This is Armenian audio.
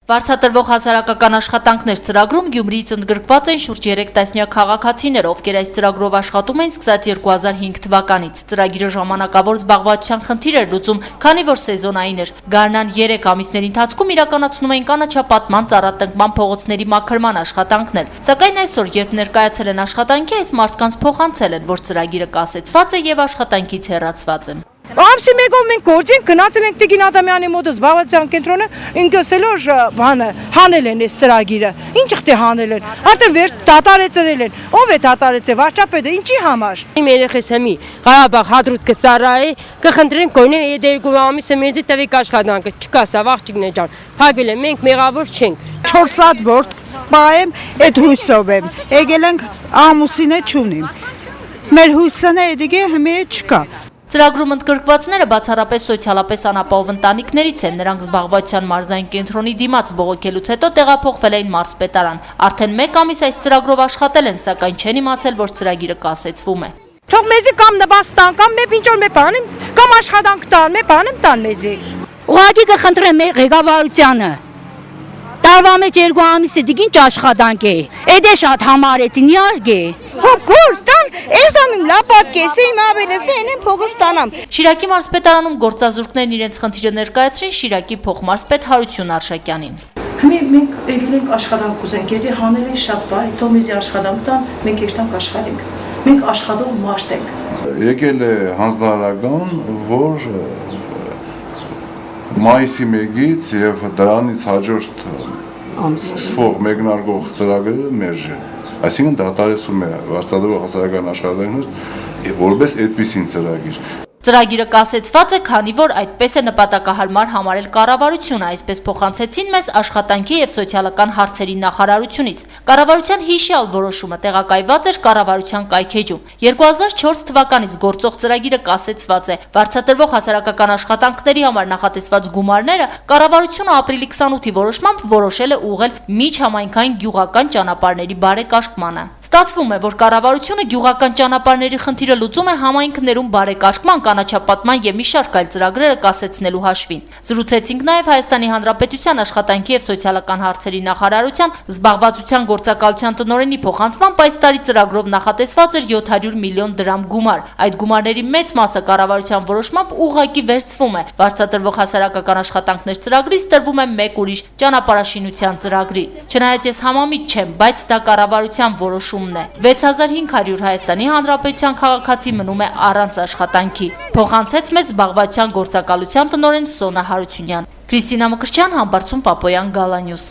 Վարձատրվող հասարակական աշխատանքներ ծրագրում Գյումրիից ընդգրկված են շուրջ 3 տասնյակ քաղաքացիներ, ովքեր այս ծրագրով աշխատում են սկսած 2005 թվականից։ Ծրագիրը ժամանակավոր զբաղվածության խնդիր էր լուծում, քանի որ սեզոնային էր։ Գարնան 3 ամիսների ընթացքում իրականացնում էին կանաչապատման, ծառատնկման, փողոցների մաքրման աշխատանքներ։ Սակայն այսօր, երբ ներկայացել են աշխատանքի, այս մարդկանց փոխանցել են, որ ծրագիրը կասեցված է եւ աշխատանքից հեռացված են։ Ամսի մեկով մենք գործենք, գնացել ենք Տիգին Ադամյանի մոտ զբաղվածության կենտրոնը, ինքսելով բանը հանել են այս ծրագիրը։ Ինչ ղտի հանել են։ Արդեն վեր դատարեցրել են։ Ով է դատարեցել, վարչապետը, ինչի համար։ Իմ երեխես հիմի Ղարաբաղ հադրուտ կծառայի, կխնդրեն կոնե 2 ամիսը մեզի տվեք աշխատանքը, չկա սա աղջիկներ ջան։ Փակել են, մենք մեղավոր չենք։ 4 սատ որդ պայեմ, այդ հույսով եմ։ Եկել ենք ամուսինը չունիմ։ Մեր հույսն է, դիգե հիմա չկա։ Ծրագրում ընդգրկվածները բացառապես սոցիալապես անապահով ընտանիքներից են, նրանք զբաղվածության մարզային կենտրոնի դիմաց բողոքելուց հետո տեղափոխվել էին մարզպետարան։ Արդեն 1 ամիս այս ծրագրով աշխատել են, սակայն չեն իմացել, որ ծրագիրը կասեցվում է։ Թող մեզի կամ նվազ տան, կամ մեզ ինչ որ մեզ բանեմ, կամ աշխատանք տան, մեզ բանեմ տան մեզի։ Ուղղակի կխնդրեմ մեր ղեկավարությանը։ Տարվա մեջ 2 ամիսը դիգին աշխատանք է։ Էդե շատ համարեցին, իհարկե։ Հոբ գործան, երզամիմ լապատ կեսի, իմ ավելեսը ենեմ փողոց տանամ։ Շիրակի մարզպետարանում գործազուրկներն իրենց խնդիրը ներկայացրին Շիրակի փոխմարզպետ Հարություն Արշակյանին։ Հիմա մենք եկել ենք աշխատանք ուզենք, եթե հանել են շատ բարի, թող մեզի աշխատանք տան, մենք երթանք աշխատենք։ Մենք աշխատող մարդ ենք։ Եկել է հանձնարարական, որ մայիսի 1-ից եւ դրանից հաջորդ սկսվող մեկնարկող ծրագրերը մերժ է։ Այսինքն դատարեցում է վարձատրվող հասարակական աշխատանքներ որպես այդպիսին ծրագիր։ Ծրագիրը կասեցված է, քանի որ այդպես է նպատակահարմար համարել կառավարությունը, այսպես փոխանցեցին մեզ աշխատանքի եւ սոցիալական հարցերի նախարարությունից։ Կառավարության հիշյալ որոշումը տեղակայված էր կառավարության կայքեջում։ 2004 թվականից գործող ծրագիրը կասեցված է։ Վարձատրվող հասարակական աշխատանքների համար նախատեսված գումարները կառավարությունը ապրիլի 28-ի որոշմամբ որոշել է ուղղել միջհամայնքային գյուղական ճանապարհների բարեկարգմանը։ Ստացվում է, որ կառավարությունը գյուղական ճանապարհների խնդիրը լուծում է համայնքներում բարեկարգման, կանաչապատման եւ մի շարք այլ ծրագրերը կասեցնելու հաշվին։ Զրուցեցինք նաեւ Հայաստանի Հանրապետության աշխատանքի եւ սոցիալական հարցերի նախարարության զբաղվածության գործակալության տնօրենի փոխանցմամբ այս տարի ծրագրով նախատեսված էր 700 միլիոն դրամ գումար։ Այդ գումարների մեծ մասը կառավարության որոշմամբ ուղղակի վերցվում է վարձատրվող հասարակական աշխատանքներ ծրագրից տրվում է մեկ ուրիշ ճանապարհաշինության ծրագրի։ Չնայած ես համամիտ չեմ, բայց դա կառավարության որոշումն է։ 6500 Հայաստանի Հանրապետության քաղաքացի մնում է առանց աշխատանքի։ Փոխանցեց մեզ զբաղվածության գործակալության տնօրեն Սոնա Հարությունյան։ Քրիստինա Մկրտչյան, Համբարձում Պապոյան, Գալանյուս։